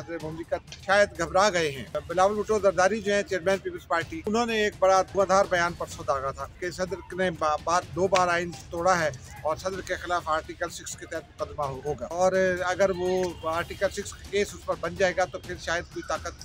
सदर मुमलिकत शायद घबरा गए हैं। बिलावल भुट्टो जरदारी जो है चेयरमैन पीपल्स पार्टी, उन्होंने एक बड़ा धुआंधार बयान परसों दागा था कि सदर ने दो बार आइन तोड़ा है और सदर के खिलाफ आर्टिकल 6 के तहत मुकदमा होगा, और अगर वो आर्टिकल 6 केस उस पर बन जाएगा तो फिर शायद कोई ताकत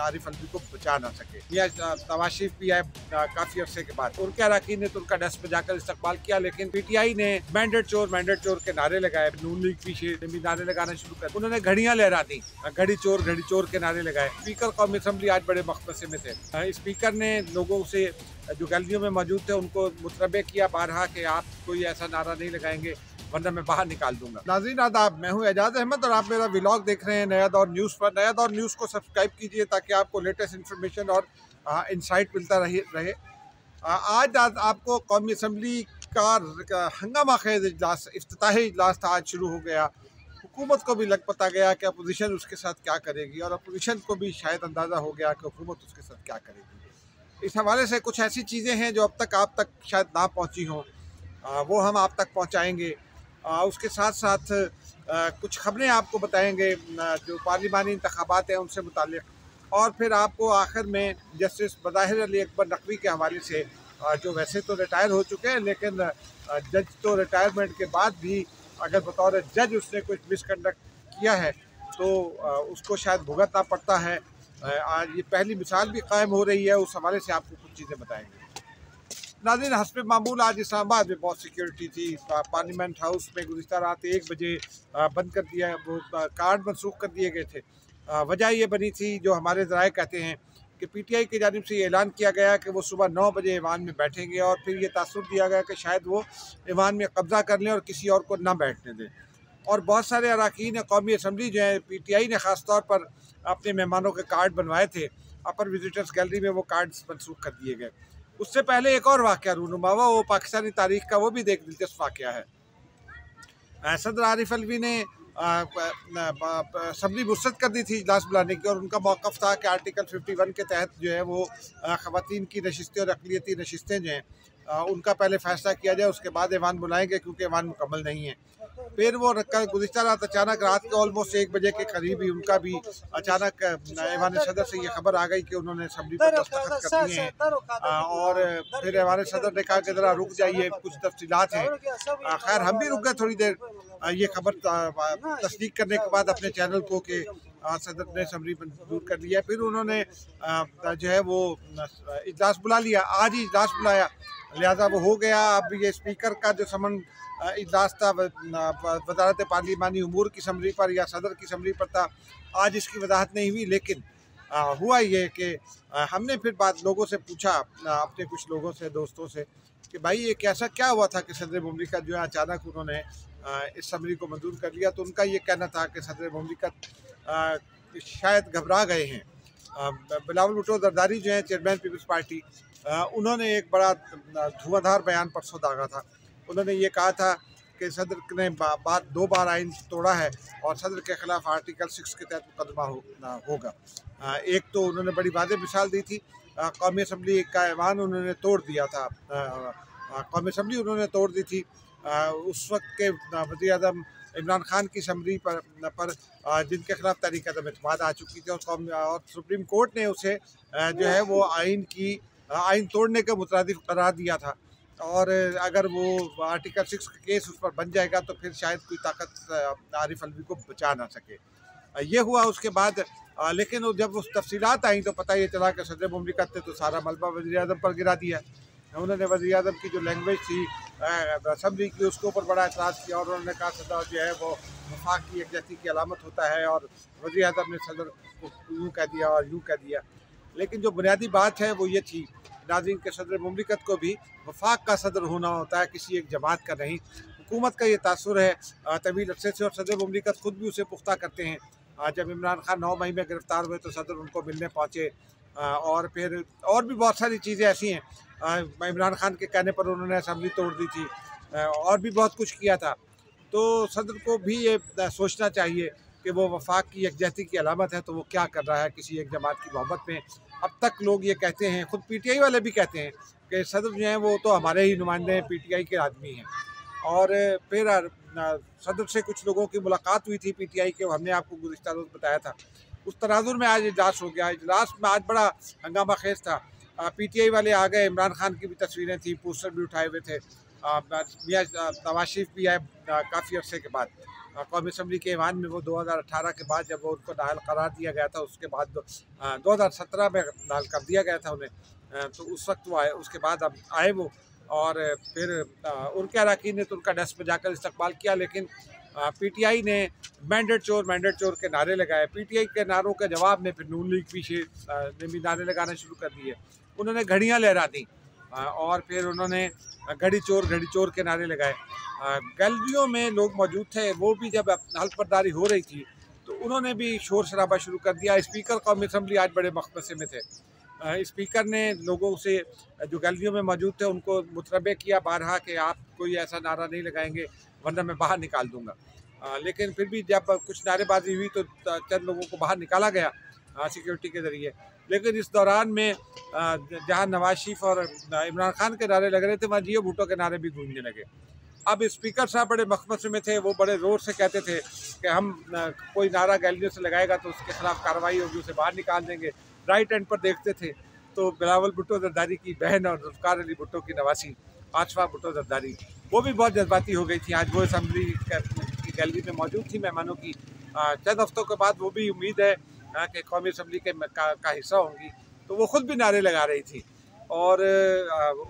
आरिफ अलवी को बचा ना सके। यह तवाशीफ भी है काफी अरसे के बाद। उनके अरकान ने तो उनका डस्ट पे जाकर इस्तकबाल किया, लेकिन पीटीआई ने मैंडेट चोर के नारे लगाए। नून लीग भी नारे लगाना शुरू कर, उन्होंने घड़ियां लहरा दी, घड़ी चोर के नारे लगाए। स्पीकर कौमी असम्बली आज बड़े मखमसे में थे। स्पीकर ने लोगों से जो गैलरियों में मौजूद थे उनको मुतनबे किया बारहा कि आप कोई ऐसा नारा नहीं लगाएंगे वरना मैं बाहर निकाल दूंगा। नाज़रीन आदाब, मैं हूं एजाज अहमद और आप मेरा व्लॉग देख रहे हैं नया दौर न्यूज़ पर। नया दौर न्यूज़ को सब्सक्राइब कीजिए ताकि आपको लेटेस्ट इन्फॉर्मेशन और इंसाइट मिलता रहे। आज आपको कौमी असम्बली का हंगामा खेज इजलास, इफ्तिताही इजलास था, आज शुरू हो गया। हुकूमत को भी लग पता गया कि अपोजिशन उसके साथ क्या करेगी और अपोजिशन को भी शायद अंदाज़ा हो गया कि हुकूमत उसके साथ क्या करेगी। इस हवाले से कुछ ऐसी चीज़ें हैं जो अब तक आप तक शायद ना पहुँची हों, वो हम आप तक पहुँचाएँगे। उसके साथ साथ कुछ खबरें आपको बताएंगे जो पार्लिमानी इंतखाबात हैं उनसे मुताल्लिक़, और फिर आपको आखिर में जस्टिस बज़ाहिर अली अकबर नकवी के हवाले से, जो वैसे तो रिटायर हो चुके हैं लेकिन जज तो रिटायरमेंट के बाद भी अगर बतौर जज उसने कुछ मिसकंडक्ट किया है तो उसको शायद भुगतना पड़ता है। आज ये पहली मिसाल भी कायम हो रही है, उस हवाले से आपको कुछ चीज़ें बताएंगे। नाज़रीन, हस्ब मामूल आज इस्लामाबाद में बहुत सिक्योरिटी थी। पार्लियामेंट हाउस में गुज़िश्ता रात 1 बजे बंद कर दिया, वो कार्ड मनसूख कर दिए गए थे। वजह ये बनी थी, जो हमारे ज़राए कहते हैं कि पीटीआई की जानिब से ये ऐलान किया गया कि वो सुबह 9 बजे ईवान में बैठेंगे और फिर ये तासुर दिया गया कि शायद वो ईवान में कब्ज़ा कर लें और किसी और को ना बैठने दें। और बहुत सारे अरकान कौमी असम्बली जो है, पीटीआई ने ख़ास तौर पर अपने मेहमानों के कार्ड बनवाए थे, अपर विजिटर्स गैलरी में वो कार्ड मनसूख कर दिए गए। उससे पहले एक और वाक़या रूनुमा हुआ, वो पाकिस्तानी तारीख़ का वो भी एक दिलचस्प वाक़या है। सदर आरिफ अलवी ने असम्बली मुस्तरद कर दी थी इजलास बुलाने की, और उनका मौक़िफ़ था कि आर्टिकल 51 के तहत जो है वो ख़वातीन की नशिस्तें और अक़लियती नशिस्तें जो हैं उनका पहले फ़ैसला किया जाए, उसके बाद ऐवान बुलाएंगे क्योंकि ऐवान मुकम्मल नहीं है। फिर वो गुज़िश्ता रात अचानक रात के ऑलमोस्ट 1 बजे के करीब ही उनका भी अचानक ऐवान सदर से ये खबर आ गई कि उन्होंने असम्बली पर दस्तखत कर दिए हैं, और फिर ऐवान सदर ने कहा कि ज़रा रुक जाइए, कुछ तफसीलात हैं। खैर हम भी रुक गए थोड़ी देर, ये खबर तस्दीक करने के बाद अपने चैनल को कि सदर ने असम्बली मंजूर कर लिया। फिर उन्होंने जो है वो इजलास बुला लिया, आज ही इजलास बुलाया, लिहाजा वो हो गया। अब ये स्पीकर का जो समन इजलास था वजारत पार्लिमानी उमूर की असम्बली पर या सदर की असम्बली पर था, आज इसकी वजाहत नहीं हुई। लेकिन हुआ ये कि हमने फिर लोगों से पूछा, अपने कुछ लोगों से, दोस्तों से, कि भाई ये कैसा क्या हुआ था कि सदर मुमलिकत जो है अचानक उन्होंने इस असम्बली को मंजूर कर लिया। तो उनका ये कहना था कि सदर मुमलिकत शायद घबरा गए हैं। बिलावल भुट्टो जरदारी जो है चेयरमैन पीपल्स पार्टी, उन्होंने एक बड़ा धुआंधार बयान परसों दागा था। उन्होंने ये कहा था कि सदर ने दो बार आइन तोड़ा है और सदर के खिलाफ आर्टिकल 6 के तहत मुकदमा होगा। एक तो उन्होंने बड़ी वाज़ेह मिसाल दी थी, कौमी असम्बली का ऐवान उन्होंने तोड़ दिया था, कौमी असम्बली उन्होंने तोड़ दी थी। उस वक्त के वज़ीर आज़म इमरान खान की असम्बली पर जिनके खिलाफ तहरीक अदम एतमाद आ चुकी थी, और सुप्रीम कोर्ट ने उसे जो है वो आइन तोड़ने के मुतरादिफ करार दिया था, और अगर वो आर्टिकल 6 का केस उस पर बन जाएगा तो फिर शायद कोई ताकत आरिफ अलवी को बचा ना सके। ये हुआ उसके बाद, लेकिन जब उस तफसीलात आई तो पता ये चला कि सदर मुमलिकत ने तो सारा मलबा वज़ीर आज़म पर गिरा दिया। उन्होंने वज़ीर आज़म की जो लैंग्वेज थी असम्बली की, उसके ऊपर बड़ा एतराज़ किया, और उन्होंने कहा सदर जो है वो वफाक की यकजहती की अलामत होता है, और वज़ीर आज़म ने सदर को यूँ कह दिया और यूँ कह दिया। लेकिन जो बुनियादी बात है वो ये थी नाज़रीन के सदर मुमलिकत को भी वफाक का सदर होना होता है, किसी एक जमात का नहीं। हुकूमत का ये तासुर है तवील अरसे से, और सदर मुमलिकत खुद भी उसे पुख्ता करते हैं। जब इमरान खान 9 मई में गिरफ़्तार हुए तो सदर उनको मिलने पहुँचे, और फिर और भी बहुत सारी चीज़ें ऐसी हैं। इमरान खान के कहने पर उन्होंने असम्बली तोड़ दी थी, और भी बहुत कुछ किया था। तो सदर को भी ये सोचना चाहिए कि वो वफाक की यकजहती की अलामत है, तो वो क्या कर रहा है किसी एक जमात की मोहब्बत में। अब तक लोग ये कहते हैं, ख़ुद पीटीआई वाले भी कहते हैं कि सदर जो हैं वो तो हमारे ही नुमाइंदे हैं, पीटीआई के आदमी हैं। और फिर सदर से कुछ लोगों की मुलाकात हुई थी पीटीआई के, हमने आपको गुज़िश्ता रोज़ बताया था। उस तनाजुर में आज इजलास हो गया। इजलास में आज बड़ा हंगामा खेज था। PTI वाले आ गए, इमरान खान की भी तस्वीरें थी, पोस्टर भी उठाए हुए थे। मियां नवाज शरीफ भी आए काफ़ी अरसे के बाद। कौमी असम्बली के ईवान में वो 2018 के बाद जब वो उनको नाअहल करार दिया गया था, उसके बाद 2017 में नाअहल कर दिया गया था उन्हें, तो उस वक्त वो आए, उसके बाद अब आए वो। और फिर उनके अरकान ने तो उनका डेस्क पर जाकर इस्तकबाल किया, लेकिन PTI ने मैंडेट चोर के नारे लगाए। PTI के नारों के जवाब में फिर नून लीग पीछे ने भी नारे लगाना शुरू कर दिए। उन्होंने घड़ियाँ लहरा दी और फिर उन्होंने घड़ी चोर के नारे लगाए। गैलरियों में लोग मौजूद थे, वो भी जब हल्फ बर्दारी हो रही थी तो उन्होंने भी शोर शराबा शुरू कर दिया। स्पीकर कौमी असम्बली आज बड़े मखमसे में थे। स्पीकर ने लोगों से जो गैलरियों में मौजूद थे उनको मुतरबे किया बारहा कि आप कोई ऐसा नारा नहीं लगाएंगे वरना मैं बाहर निकाल दूंगा। लेकिन फिर भी जब कुछ नारेबाजी हुई तो चंद लोगों को बाहर निकाला गया सिक्योरिटी के ज़रिए। लेकिन इस दौरान में जहां नवाज शरीफ और इमरान खान के नारे लग रहे थे, वहाँ जियो भुट्टो के नारे भी गूंजने लगे। अब स्पीकर साहब बड़े मखमसे में थे, वो बड़े ज़ोर से कहते थे कि हम कोई नारा गैलरियों से लगाएगा तो उसके खिलाफ कार्रवाई होगी, उसे बाहर निकाल देंगे। राइट एंड पर देखते थे तो बिलावल भुट्टो जरदारी की बहन और जुल्फ़िकार अली भुट्टो की नवासी आशफा भुट्टो जरदारी, वो भी बहुत जज्बाती हो गई थी। आज वो असम्बली की गैलरी में मौजूद थी मेहमानों की। चंद हफ्तों के बाद वो भी उम्मीद है कि कौमी असम्बली का हिस्सा होंगी, तो वो ख़ुद भी नारे लगा रही थी। और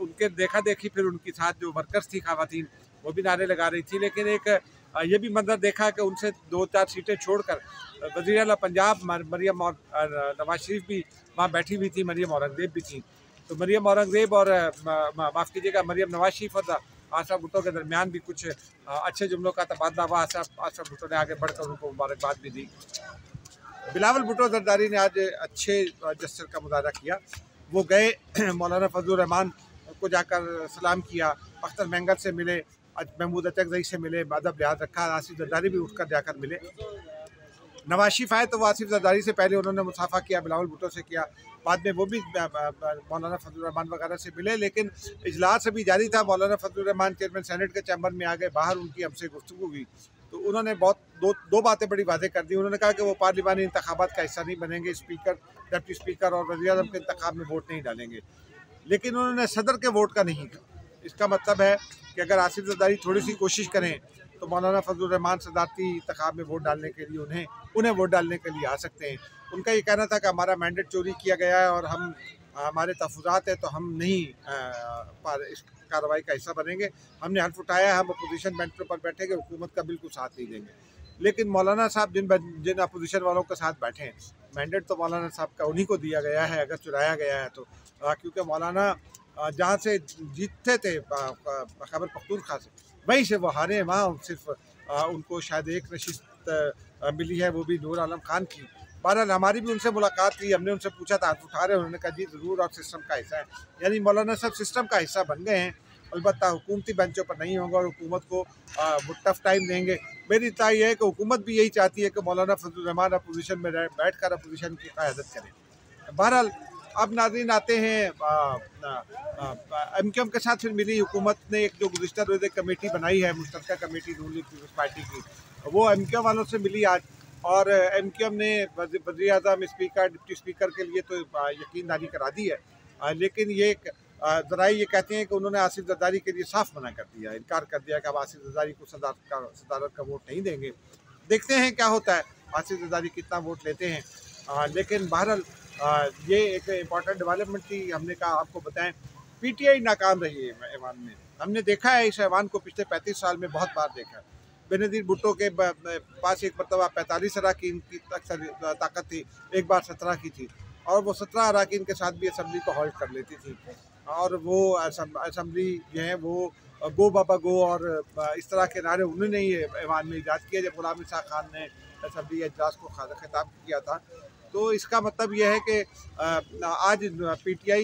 उनके देखा देखी फिर उनके साथ जो वर्कर्स थी ख़वातीन, वो भी नारे लगा रही थी। लेकिन एक ये भी मंजर देखा कि उनसे 2-4 सीटें छोड़कर वज़ीर आला पंजाब मरियम और नवाज शरीफ भी वहाँ बैठी हुई थी, मरियम औरंगज़ेब भी थी। तो मरियम औरंगज़ेब और माफ़ कीजिएगा मरियम नवाज शरीफ और आशा भुट्टो के दरमियान भी कुछ अच्छे जुमलों का तबादला हुआ। आशा भुट्टो ने आगे बढ़कर उनको मुबारकबाद भी दी। बिलावल भुट्टो जरदारी ने आज अच्छे जस्चर का मुजाहरा किया। वो गए मौलाना फजलुर रहमान को जाकर सलाम किया, अख्तर मैंगल से मिले, महमूद अचकज़ई से मिले, अदब लिहाज रखा। आसिफ जरदारी भी उठकर जाकर मिले। नवाज शरीफ आए तो वो आसिफ जरदारी से पहले उन्होंने मुसाफा किया, बिलावल भुट्टो से किया। बाद में वो भी मौलाना फजलुर रहमान वगैरह से मिले। लेकिन इजलास अभी जारी था। मौलाना फजलुर रहमान चेयरमैन सेनेट के चैम्बर में आ गए, बाहर उनकी हमसे गुफ्तगू हुई तो उन्होंने दो बातें बड़ी वाज़ेह कर दी। उन्होंने कहा कि वो पार्लिमानी इंतखाबात का हिस्सा नहीं बनेंगे, स्पीकर, डिप्टी स्पीकर और वज़ीर आज़म के इंतखाब में वोट नहीं डालेंगे। लेकिन उन्होंने सदर के वोट का नहीं कहा। इसका मतलब है कि अगर आसिफ जरदारी थोड़ी सी कोशिश करें तो मौलाना फजलुर रहमान सदारती इंतखाब में वोट डालने के लिए उन्हें वोट डालने के लिए आ सकते हैं। उनका ये कहना था कि हमारा मैंडेट चोरी किया गया है और हमारे तहफ़्फ़ुज़ात है तो हम नहीं इस कार्रवाई का हिस्सा बनेंगे। हमने हल्फ उठाया है, हम अपोजिशन बेंच पर बैठेंगे, हुकूमत का बिल्कुल साथ नहीं देंगे। लेकिन मौलाना साहब जिन अपोजिशन वालों के साथ बैठे हैं, मैंडेट तो मौलाना साहब का उन्हीं को दिया गया है अगर चुराया गया है तो। क्योंकि मौलाना जहाँ से जीतते थे खैबर पख्तूनख्वा से, वहीं से वो हारे। वहाँ सिर्फ उनको शायद एक नशिस्त मिली है, वो भी नूर आलम खान की। बहरहाल हमारी भी उनसे मुलाकात हुई, हमने उनसे पूछा था हाथ उठा रहे, उन्होंने कहा जी ज़रूर और सिस्टम का हिस्सा है। यानी मौलाना साहब सिस्टम का हिस्सा बन गए हैं, अलबत्ता हुकूमती बेंचों पर नहीं होंगे और हुकूमत को वो टफ टाइम देंगे। मेरी इत्तला ये है कि हुकूमत भी यही चाहती है कि मौलाना फजलुर रहमान अपोजिशन में बैठ कर अपोजिशन की क़यादत करें। बहरहाल अब नाज़रीन आते हैं MQM के साथ फिर मिली हुकूमत ने एक जो गुज़िश्ता रोज़ एक कमेटी बनाई है, मुश्तरका कमेटी नून लीग पीपल्स पार्टी की, वो MQM वालों से मिली आज। और MQM ने वज़ीर आज़म, स्पीकर, डिप्टी स्पीकर के लिए तो यकीनदारी करा दी है। लेकिन ये ज़राए ये कहते हैं कि उन्होंने आसिफ जरदारी के लिए साफ मना कर दिया, इनकार कर दिया कि अब आसिफ जरदारी को सदारत का वोट नहीं देंगे। देखते हैं क्या होता है, आसिफ जरदारी कितना वोट लेते हैं। लेकिन बहरहाल ये एक इम्पॉर्टेंट डेवलपमेंट थी। हमने कहा आपको बताएं, PTI नाकाम रही है ऐवान में। हमने देखा है इस ऐवान को पिछले 35 साल में बहुत बार देखा है। बेनज़ीर भुट्टो के पास एक मरतबा 45 अरकान की ताकत थी, एक बार 17 की थी, और वो 17 अरकान के साथ भी असम्बली को हॉल्ट कर लेती थी। और वो असम्बली जो है वो गो बाबा गो और इस तरह के नारे उन्होंने ही ऐवान में ईजाद किया जब गुलाम ईसा खान ने असम्बली इजलास को खिताब किया था। तो इसका मतलब यह है कि आज PTI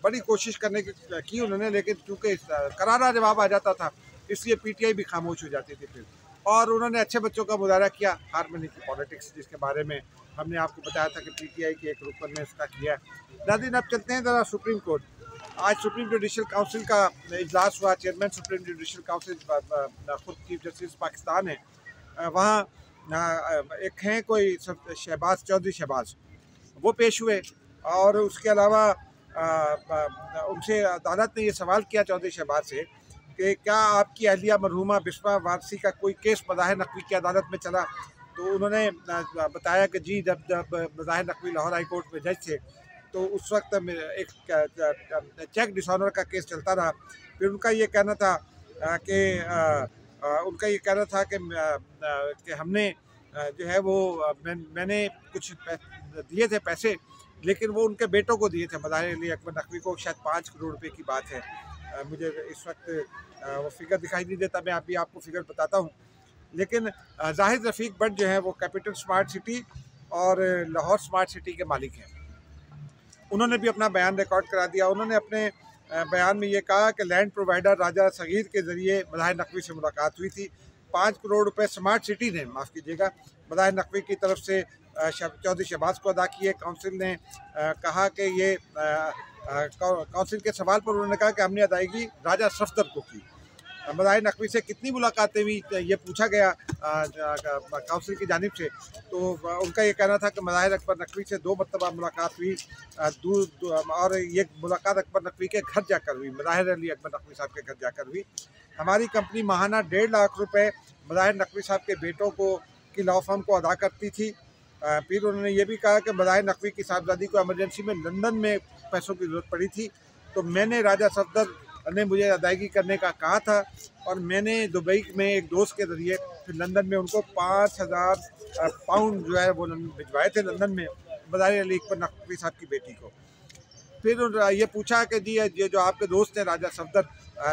बड़ी कोशिश करने की उन्होंने, लेकिन चूँकि करारा जवाब आ जाता था इसलिए PTI भी खामोश हो जाती थी फिर। और उन्होंने अच्छे बच्चों का मुजाहरा किया, हारमोनी की पॉलिटिक्स, जिसके बारे में हमने आपको बताया था कि PTI के एक रुकन ने इसका किया है। नाज़रीन अब चलते हैं ज़रा सुप्रीम कोर्ट। आज सुप्रीम जुडिशल काउंसिल का इजलास हुआ। चेयरमैन सुप्रीम जुडिशल काउंसिल खुद चीफ जस्टिस पाकिस्तान है। वहाँ एक हैं कोई शहबाज चौधरी शहबाज, वो पेश हुए। और उसके अलावा उनसे अदालत ने ये सवाल किया चौधरी शहबाज से कि क्या आपकी अहलिया मरहूमा बिस्मा वारसी का कोई केस मज़ाहिर नकवी की अदालत में चला? तो उन्होंने बताया कि जी, जब मज़ाहिर नकवी लाहौर हाई कोर्ट में जज थे तो उस वक्त एक चेक डिसऑनर का केस चलता रहा। फिर उनका ये कहना था कि हमने जो है वो मैंने कुछ दिए थे पैसे, लेकिन वो उनके बेटों को दिए थे, मज़ाहिर अली अकबर नकवी को। शायद 5 करोड़ रुपए की बात है। मुझे इस वक्त वो फिगर दिखाई नहीं देता, मैं अभी आपको फिगर बताता हूँ। लेकिन जाहिद रफ़ीक भट्ट जो है वो कैपिटल स्मार्ट सिटी और लाहौर स्मार्ट सिटी के मालिक हैं। उन्होंने भी अपना बयान रिकॉर्ड करा दिया। उन्होंने अपने बयान में ये कहा कि लैंड प्रोवाइडर राजा सगीर के ज़रिए मज़ाहिर नकवी से मुलाकात हुई थी। 5 करोड़ रुपए स्मार्ट सिटी ने, माफ़ कीजिएगा, मज़ाहिर नकवी की तरफ से चौधरी शहबाज को अदा किए। काउंसिल ने कहा कि ये काउंसिल के सवाल पर उन्होंने कहा कि हमने अदायगी राजा सफदर को की। मज़ाहिर नकवी से कितनी मुलाकातें हुई ये पूछा गया काउंसिल की जानिब से, तो उनका ये कहना था कि मज़ाहिर अकबर नकवी से 2 मरतबा मुलाकात हुई, और ये मुलाकात अकबर नकवी के घर जाकर हुई, मज़ाहिर अली अकबर नकवी साहब के घर जाकर हुई। हमारी कंपनी माहाना 1.5 लाख रुपए मज़ाहिर नकवी साहब के बेटों को की लॉ फर्म को अदा करती थी। फिर उन्होंने ये भी कहा कि मज़ाहिर नकवी की साहबजादी को एमरजेंसी में लंदन में पैसों की ज़रूरत पड़ी थी, तो मैंने राजा सफदर ने मुझे अदायगी करने का कहा था, और मैंने दुबई में एक दोस्त के ज़रिए फिर लंदन में उनको 5,000 पाउंड जो है वो भिजवाए थे लंदन में मज़ाहिर अली अकबर नकवी साहब की बेटी को। फिर ये पूछा कि जी, ये जो आपके दोस्त हैं राजा सफदर,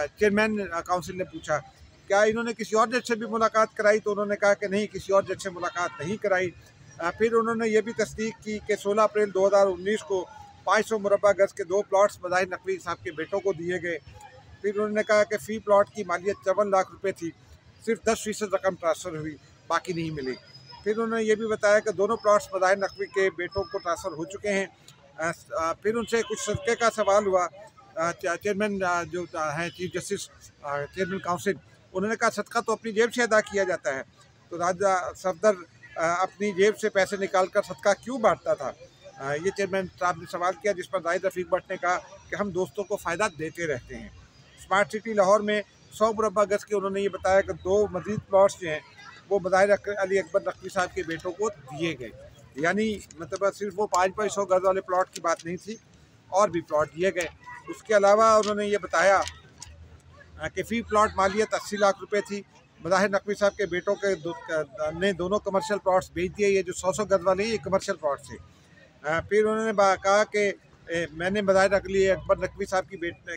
चेयरमैन काउंसिल ने पूछा क्या इन्होंने किसी और जज से भी मुलाकात कराई? तो उन्होंने कहा कि नहीं, किसी और जज से मुलाकात नहीं कराई। फिर उन्होंने ये भी तस्दीक की कि 16 अप्रैल 2019 को 500 मुरबा गज के 2 प्लॉट्स मज़ाहिर नकवी साहब के बेटों को दिए गए। फिर उन्होंने कहा कि फ़ी प्लॉट की मालियत 54 लाख रुपए थी, सिर्फ 10% रकम ट्रांसफ़र हुई, बाकी नहीं मिली। फिर उन्होंने ये भी बताया कि दोनों प्लॉट्स मज़ाहिर नकवी के बेटों को ट्रांसफ़र हो चुके हैं। फिर उनसे कुछ सदक़े का सवाल हुआ। चेयरमैन जो हैं चीफ जस्टिस चेयरमैन काउंसिल, उन्होंने कहा सदका तो अपनी जेब से अदा किया जाता है, तो राजा सफदर अपनी जेब से पैसे निकाल कर सदका क्यों बांटता था? ये चेयरमैन साहब ने सवाल किया, जिस पर जाहिद रफ़ीक भट्ट ने कहा कि हम दोस्तों को फ़ायदा देते रहते हैं। स्मार्ट सिटी लाहौर में 100 मुरबा गज के उन्होंने ये बताया कि 2 मज़ीद प्लॉट्स जो हैं वो मज़ाहिर अली अकबर नकवी साहब के बेटों को दिए गए। यानी मतलब सिर्फ वो 500 गज वाले प्लॉट की बात नहीं थी, और भी प्लॉट दिए गए। उसके अलावा उन्होंने ये बताया कि फ़ी प्लॉट मालियत 80 लाख रुपए थी। मज़ाहिर नकवी साहब के बेटों के ने दोनों कमर्शियल प्लॉट्स बेच दिए। ये जो 100 गज वाले हैं ये कमर्शियल प्लॉट्स थे। फिर उन्होंने कहा कि मैंने मज़ाहिर अली अकबर नकवी साहब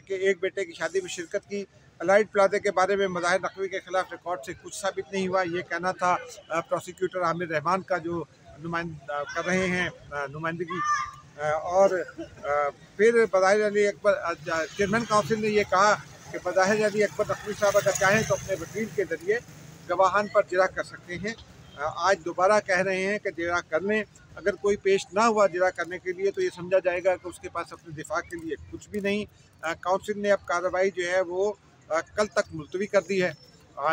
के एक बेटे की शादी में शिरकत की। अलाइड प्लाजा के बारे में मज़ाहिर नकवी के ख़िलाफ़ रिकॉर्ड से कुछ साबित नहीं हुआ, ये कहना था प्रोसिक्यूटर आमिर रहमान का, जो कर रहे हैं नुमाइंदगी। और फिर मज़ाहिर अली अकबर चेयरमैन काउंसिल ने ये कहा कि मज़ाहिर अली अकबर नकवी साहब अगर चाहें तो अपने वकील के ज़रिए गवाहान पर जिरा कर सकते हैं। आज दोबारा कह रहे हैं कि जिरा कर लें। अगर कोई पेश ना हुआ जिरा करने के लिए तो ये समझा जाएगा कि उसके पास अपने दिफा के लिए कुछ भी नहीं। काउंसिल ने अब कार्रवाई जो है वो कल तक मुलतवी कर दी है।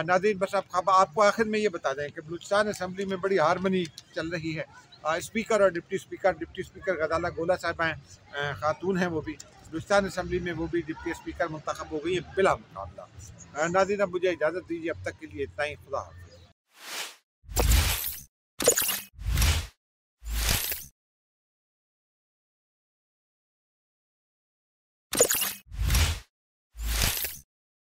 नाज़रीन, बस आपको आखिर में ये बता दें कि बलूचिस्तान असम्बली में बड़ी हारमनी चल रही है। स्पीकर और डिप्टी स्पीकर गजाला गोला साहब हैं, खातून हैं वो भी। बलूचिस्तान असम्बली में वो भी डिप्टी स्पीकर मुंतखब हो गई है बिला मुकाबला। नाज़रीन, अब मुझे इजाज़त दीजिए, अब तक के लिए इतना ही। खुदा हाफ़िज़।